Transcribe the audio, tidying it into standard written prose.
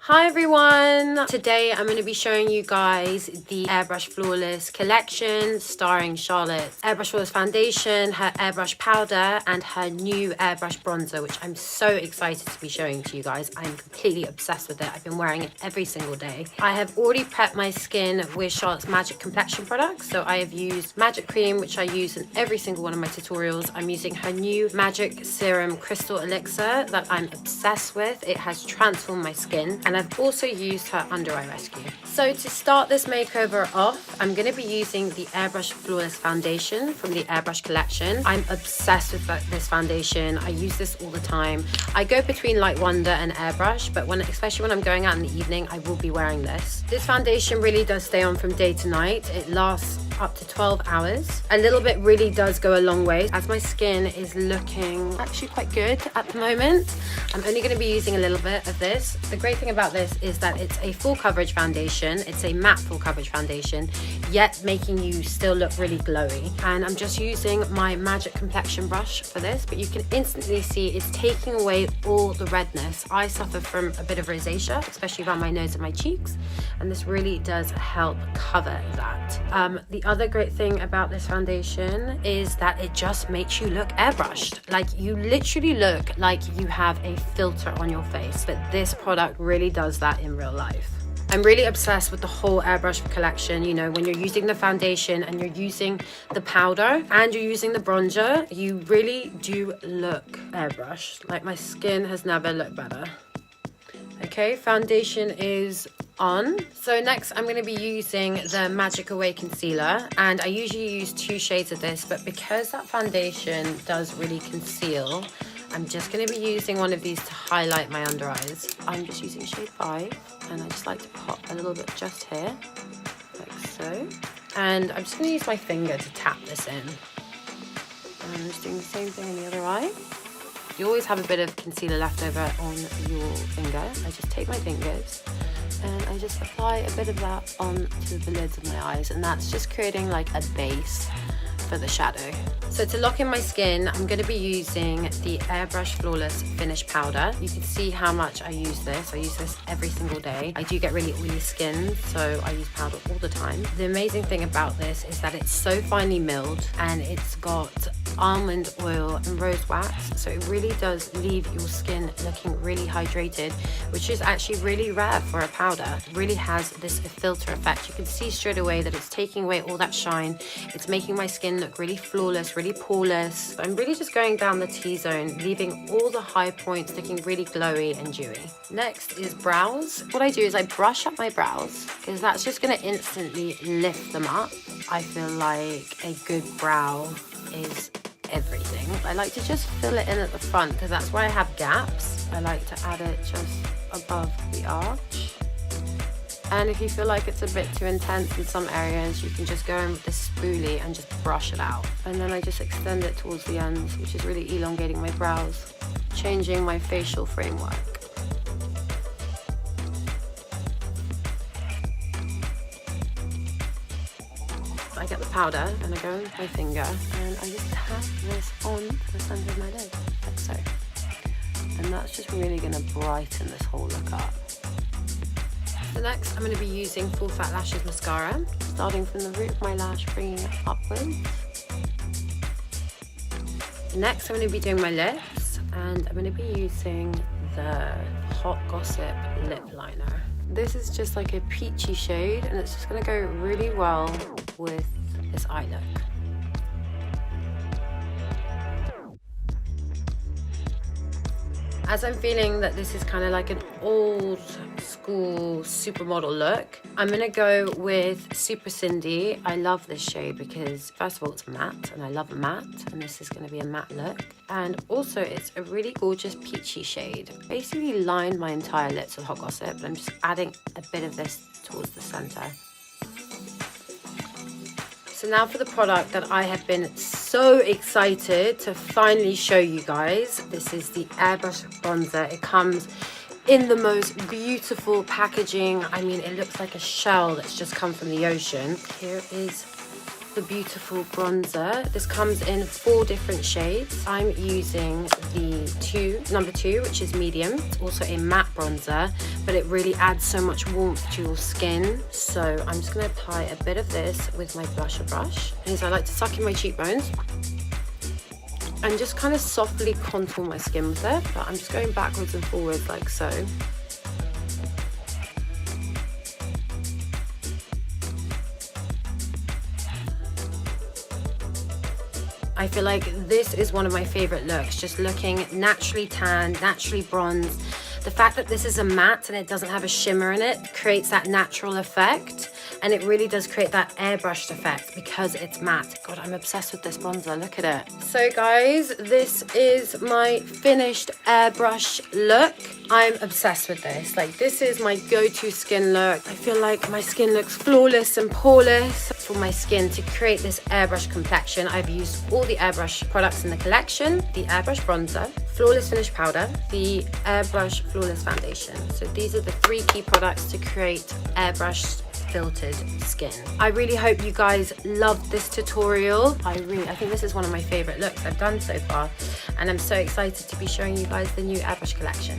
Hi everyone! Today I'm going to be showing you guys the Airbrush Flawless collection starring Charlotte Airbrush Flawless foundation, her airbrush powder and her new airbrush bronzer, which I'm so excited to be showing to you guys. I'm completely obsessed with it. I've been wearing it every single day. I have already prepped my skin with Charlotte's Magic Complexion products. So I have used Magic Cream, which I use in every single one of my tutorials. I'm using her new Magic Serum Crystal Elixir that I'm obsessed with. It has transformed my skin. And I've also used her Under Eye Rescue. So to start this makeover off, I'm going to be using the Airbrush Flawless foundation from the Airbrush collection. I'm obsessed with this foundation. I use this all the time. I go between Light Wonder and Airbrush, but especially when I'm going out in the evening, I will be wearing this. This foundation really does stay on from day to night. It lasts up to 12 hours. A little bit really does go a long way. As my skin is looking actually quite good at the moment, I'm only going to be using a little bit of this. The great thing about this is that it's a full coverage foundation. It's a matte full coverage foundation, yet making you still look really glowy. And I'm just using my Magic Complexion brush for this, but you can instantly see it's taking away all the redness. I suffer from a bit of rosacea, especially around my nose and my cheeks, and this really does help cover that. The other great thing about this foundation is that it just makes you look airbrushed. Like, you literally look like you have a filter on your face, but this product really does that in real life. I'm really obsessed with the whole airbrush collection. You know, when you're using the foundation and you're using the powder and you're using the bronzer, you really do look airbrushed. Like, my skin has never looked better. Okay, foundation is on. So next I'm going to be using the Magic Away concealer, and I usually use 2 shades of this, but because that foundation does really conceal, I'm just going to be using one of these to highlight my under eyes. I'm just using shade 5, and I just like to pop a little bit just here, like so. And I'm just going to use my finger to tap this in. And I'm just doing the same thing in the other eye. You always have a bit of concealer left over on your finger. I just take my fingers and I just apply a bit of that onto the lids of my eyes, and that's just creating like a base for the shadow. So to lock in my skin, I'm going to be using the Airbrush Flawless Finish Powder. You can see how much I use this. I use this every single day. I do get really oily skin, so I use powder all the time. The amazing thing about this is that it's so finely milled, and it's got almond oil and rose wax, so it really does leave your skin looking really hydrated, which is actually really rare for a powder. It really has this filter effect. You can see straight away that it's taking away all that shine. It's making my skin look really flawless, really poreless. I'm really just going down the T-zone, leaving all the high points looking really glowy and dewy. Next is brows. What I do is I brush up my brows, because that's just going to instantly lift them up. I feel like a good brow is everything. I like to just fill it in at the front, because that's where I have gaps. I like to add it just above the arch. And if you feel like it's a bit too intense in some areas, you can just go in with the spoolie and just brush it out. And then I just extend it towards the ends, which is really elongating my brows, changing my facial framework. I get the powder and I go in with my finger and I just tap this on the center of my lid, like so. And that's just really going to brighten this whole look up. So next I'm going to be using Full Fat Lashes mascara, starting from the root of my lash, bringing it upwards. Next I'm going to be doing my lips, and I'm going to be using the Hot Gossip lip liner. This is just like a peachy shade, and it's just going to go really well with this eye look. As I'm feeling that this is kind of like an old school supermodel look, I'm going to go with Super Cindy. I love this shade because first of all it's matte, and I love a matte, and this is going to be a matte look. And also it's a really gorgeous peachy shade. Basically lined my entire lips with Hot Gossip, but I'm just adding a bit of this towards the center. So now for the product that I have been so excited to finally show you guys. This is the Airbrush Bronzer. It comes in the most beautiful packaging. I mean, it looks like a shell that's just come from the ocean. Here is the beautiful bronzer. This comes in 4 different shades. I'm using the number 2, which is medium. It's also a matte bronzer, but it really adds so much warmth to your skin. So I'm just going to apply a bit of this with my blusher brush. And I like to suck in my cheekbones and just kind of softly contour my skin with it, but I'm just going backwards and forwards like so. I feel like this is one of my favorite looks, just looking naturally tan, naturally bronzed. The fact that this is a matte and it doesn't have a shimmer in it creates that natural effect, and it really does create that airbrushed effect because it's matte. God, I'm obsessed with this bronzer, look at it. So guys, this is my finished airbrush look. I'm obsessed with this. Like, this is my go-to skin look. I feel like my skin looks flawless and poreless. For my skin to create this airbrush complexion, I've used all the airbrush products in the collection: the airbrush bronzer, flawless finish powder, the airbrush flawless foundation. So these are the 3 key products to create airbrushed filtered skin. I really hope you guys loved this tutorial. I think this is one of my favorite looks I've done so far, and I'm so excited to be showing you guys the new airbrush collection.